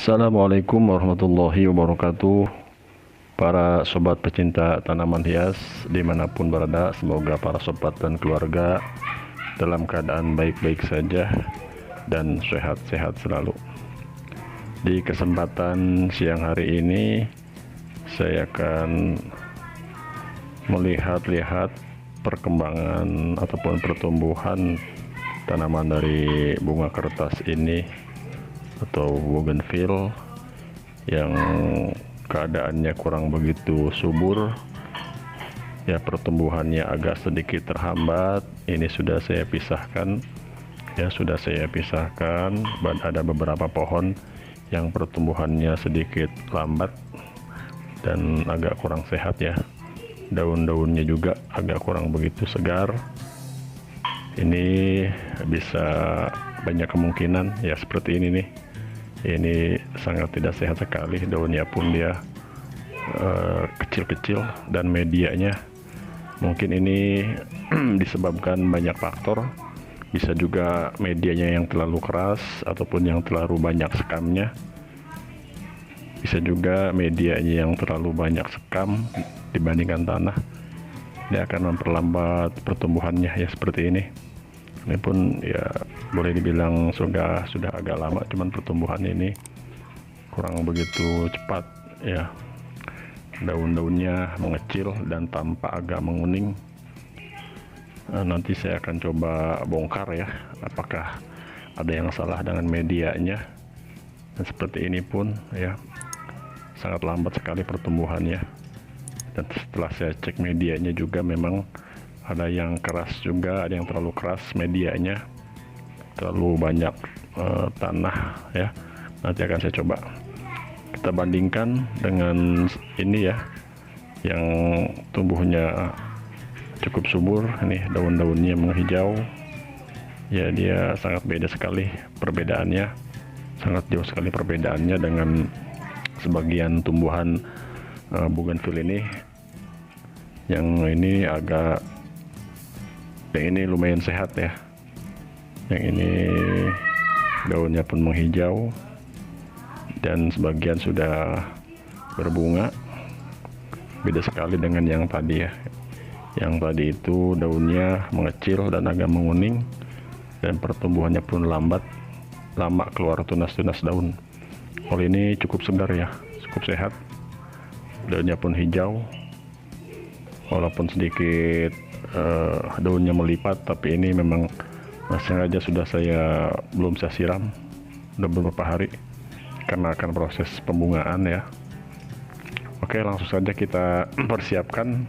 Assalamualaikum warahmatullahi wabarakatuh. Para sobat pecinta tanaman hias dimanapun berada, semoga para sobat dan keluarga dalam keadaan baik-baik saja dan sehat-sehat selalu. Di kesempatan siang hari ini saya akan melihat-lihat perkembangan ataupun pertumbuhan tanaman dari bunga kertas ini atau bougainville yang keadaannya kurang begitu subur ya, pertumbuhannya agak sedikit terhambat. Ini sudah saya pisahkan ya, ada beberapa pohon yang pertumbuhannya sedikit lambat dan agak kurang sehat ya, daun-daunnya juga agak kurang begitu segar. Ini bisa banyak kemungkinan ya seperti ini nih. Ini sangat tidak sehat sekali, daunnya pun dia kecil-kecil dan medianya mungkin ini disebabkan banyak faktor. Bisa juga medianya yang terlalu keras ataupun yang terlalu banyak sekamnya. Bisa juga medianya yang terlalu banyak sekam dibandingkan tanah, dia akan memperlambat pertumbuhannya ya seperti ini. Ini pun ya boleh dibilang sudah agak lama, cuman pertumbuhannya ini kurang begitu cepat ya. Daun-daunnya mengecil dan tampak agak menguning. Nanti saya akan coba bongkar ya, apakah ada yang salah dengan medianya. Dan seperti ini pun ya sangat lambat sekali pertumbuhannya. Dan setelah saya cek medianya juga memang ada yang keras juga, ada yang terlalu keras medianya, terlalu banyak tanah ya. Nanti akan saya coba kita bandingkan dengan ini ya, yang tumbuhnya cukup subur. Ini daun-daunnya menghijau ya, dia sangat beda sekali perbedaannya, sangat jauh sekali perbedaannya dengan sebagian tumbuhan bougainville ini. Yang ini yang ini lumayan sehat ya, yang ini daunnya pun menghijau dan sebagian sudah berbunga. Beda sekali dengan yang tadi ya, yang tadi itu daunnya mengecil dan agak menguning dan pertumbuhannya pun lambat, lama keluar tunas-tunas daun. Kalau ini cukup segar ya, cukup sehat, daunnya pun hijau walaupun sedikit daunnya melipat, tapi ini memang sengaja belum saya siram udah beberapa hari karena akan proses pembungaan ya. Oke, langsung saja kita persiapkan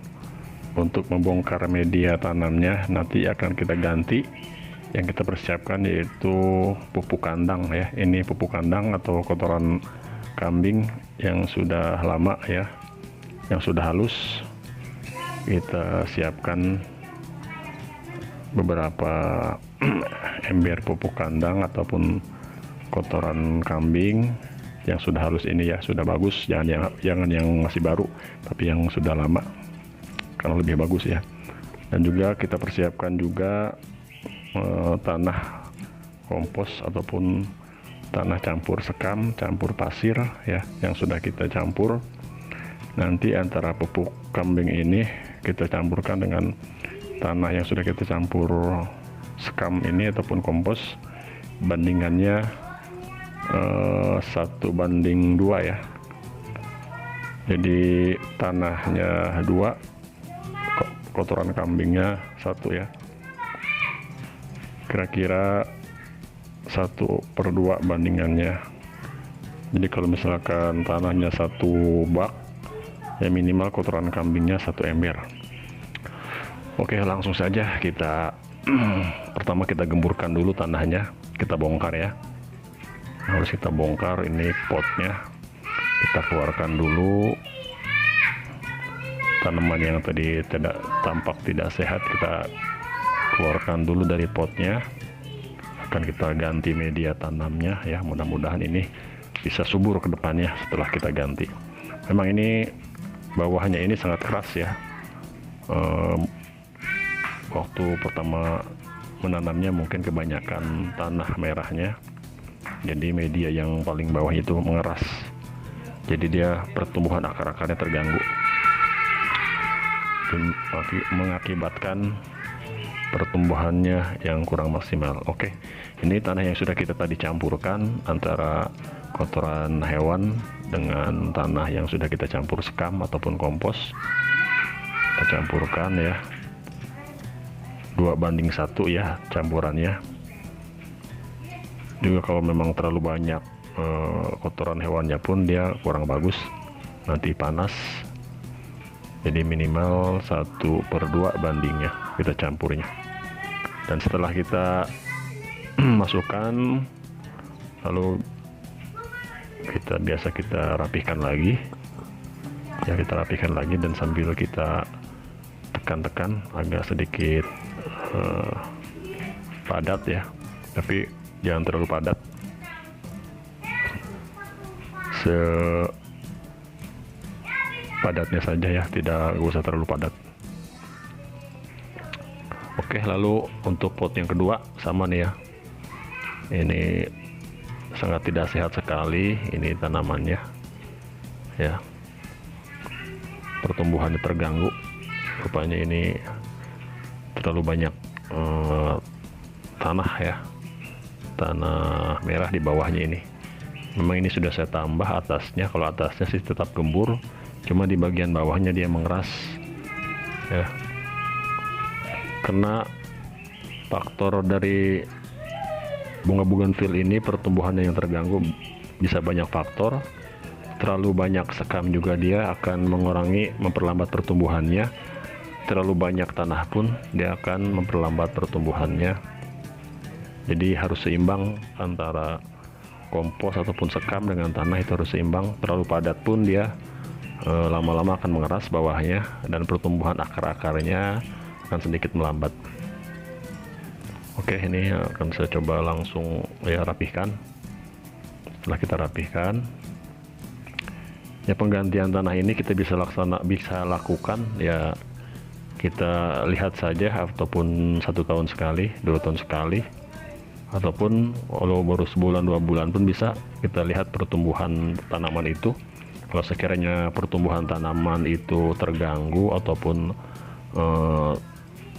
untuk membongkar media tanamnya. Nanti akan kita ganti. Yang kita persiapkan yaitu pupuk kandang ya. Ini pupuk kandang atau kotoran kambing yang sudah lama ya, yang sudah halus. Kita siapkan beberapa ember pupuk kandang ataupun kotoran kambing yang sudah halus ini ya, sudah bagus. Jangan yang masih baru, tapi yang sudah lama karena lebih bagus ya. Dan juga kita persiapkan juga tanah kompos ataupun tanah campur sekam, campur pasir ya, yang sudah kita campur. Nanti antara pupuk kambing ini kita campurkan dengan tanah yang sudah kita campur sekam ini ataupun kompos, bandingannya 1:2 ya. Jadi tanahnya 2, kotoran kambingnya 1 ya, kira-kira 1/2 bandingannya. Jadi kalau misalkan tanahnya 1 bak ya, minimal kotoran kambingnya 1 ember. Oke, langsung saja kita pertama kita gemburkan dulu tanahnya, kita bongkar ya. Harus kita bongkar ini potnya, kita keluarkan dulu tanaman yang tadi tampak tidak sehat, kita keluarkan dulu dari potnya. Akan kita ganti media tanamnya ya, mudah-mudahan ini bisa subur ke depannya setelah kita ganti. Memang ini bawahnya ini sangat keras ya. Waktu pertama menanamnya mungkin kebanyakan tanah merahnya, Jadi media yang paling bawah itu mengeras, jadi dia pertumbuhan akar-akarnya terganggu dan mengakibatkan pertumbuhannya yang kurang maksimal. Oke, ini tanah yang sudah kita tadi campurkan antara kotoran hewan dengan tanah yang sudah kita campur sekam ataupun kompos. Kita campurkan ya, 2:1 ya campurannya. Juga kalau memang terlalu banyak kotoran hewannya pun dia kurang bagus, nanti panas. Jadi minimal 1/2 bandingnya kita campurnya. Dan setelah kita masukkan, lalu kita rapihkan lagi ya, kita rapihkan lagi dan sambil kita tekan-tekan agak sedikit padat ya, tapi jangan terlalu padat, sepadatnya saja ya, tidak usah terlalu padat. Oke, lalu untuk pot yang kedua sama nih ya, ini sangat tidak sehat sekali ini tanamannya ya, pertumbuhannya terganggu, rupanya ini terlalu banyak tanah ya, tanah merah di bawahnya ini. Memang ini sudah saya tambah atasnya, kalau atasnya sih tetap gembur, cuma di bagian bawahnya dia mengeras ya, karena faktor dari bunga bougainville ini pertumbuhannya yang terganggu bisa banyak faktor. Terlalu banyak sekam juga dia akan memperlambat pertumbuhannya. Terlalu banyak tanah pun dia akan memperlambat pertumbuhannya. Jadi harus seimbang antara kompos ataupun sekam dengan tanah, itu harus seimbang. Terlalu padat pun dia lama-lama akan mengeras bawahnya dan pertumbuhan akar-akarnya akan sedikit melambat. Oke, ini akan saya coba langsung ya rapihkan. Setelah kita rapihkan ya, penggantian tanah ini kita bisa lakukan ya, kita lihat saja, ataupun 1 tahun sekali, 2 tahun sekali, ataupun kalau baru sebulan 2 bulan pun bisa kita lihat pertumbuhan tanaman itu. Kalau sekiranya pertumbuhan tanaman itu terganggu ataupun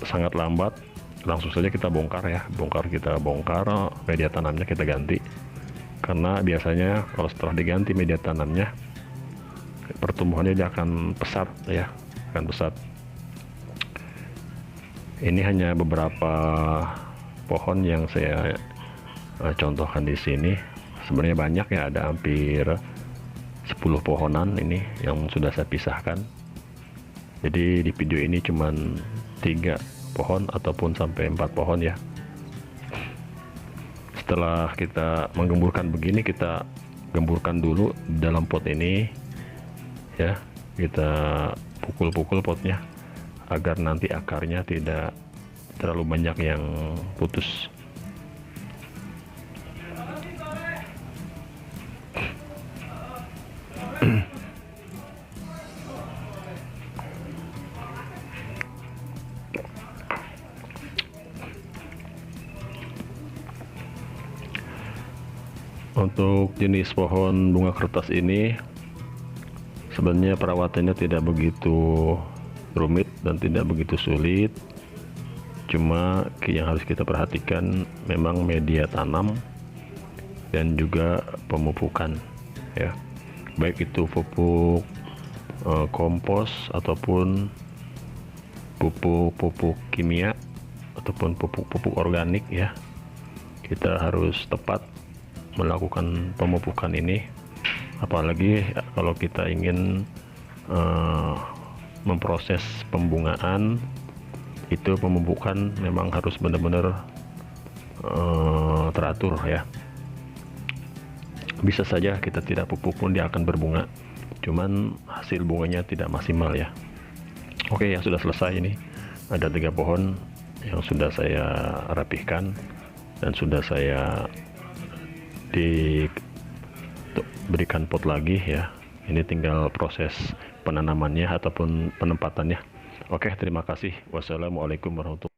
sangat lambat, langsung saja kita bongkar ya, kita bongkar media tanamnya, kita ganti. Karena biasanya kalau setelah diganti media tanamnya, pertumbuhannya dia akan pesat ya, akan pesat. Ini hanya beberapa pohon yang saya contohkan di sini. Sebenarnya banyak ya, ada hampir 10 pohonan ini yang sudah saya pisahkan. Jadi di video ini cuman 3 pohon ataupun sampai 4 pohon ya. Setelah kita menggemburkan begini, kita gemburkan dulu dalam pot ini ya, kita pukul-pukul potnya agar nanti akarnya tidak terlalu banyak yang putus. Untuk jenis pohon bunga kertas ini sebenarnya perawatannya tidak begitu rumit dan tidak begitu sulit. Cuma yang harus kita perhatikan memang media tanam dan juga pemupukan ya, baik itu pupuk kompos ataupun pupuk kimia ataupun pupuk organik ya. Kita harus tepat melakukan pemupukan ini, apalagi kalau kita ingin memproses pembungaan. Itu pemupukan memang harus benar-benar teratur ya. Bisa saja kita tidak pupuk pun dia akan berbunga, cuman hasil bunganya tidak maksimal ya. Oke, yang sudah selesai ini ada 3 pohon yang sudah saya rapihkan dan sudah saya diberikan pot lagi ya. Ini tinggal proses penanamannya ataupun penempatannya. Oke, terima kasih. Wassalamualaikum warahmatullahi wabarakatuh.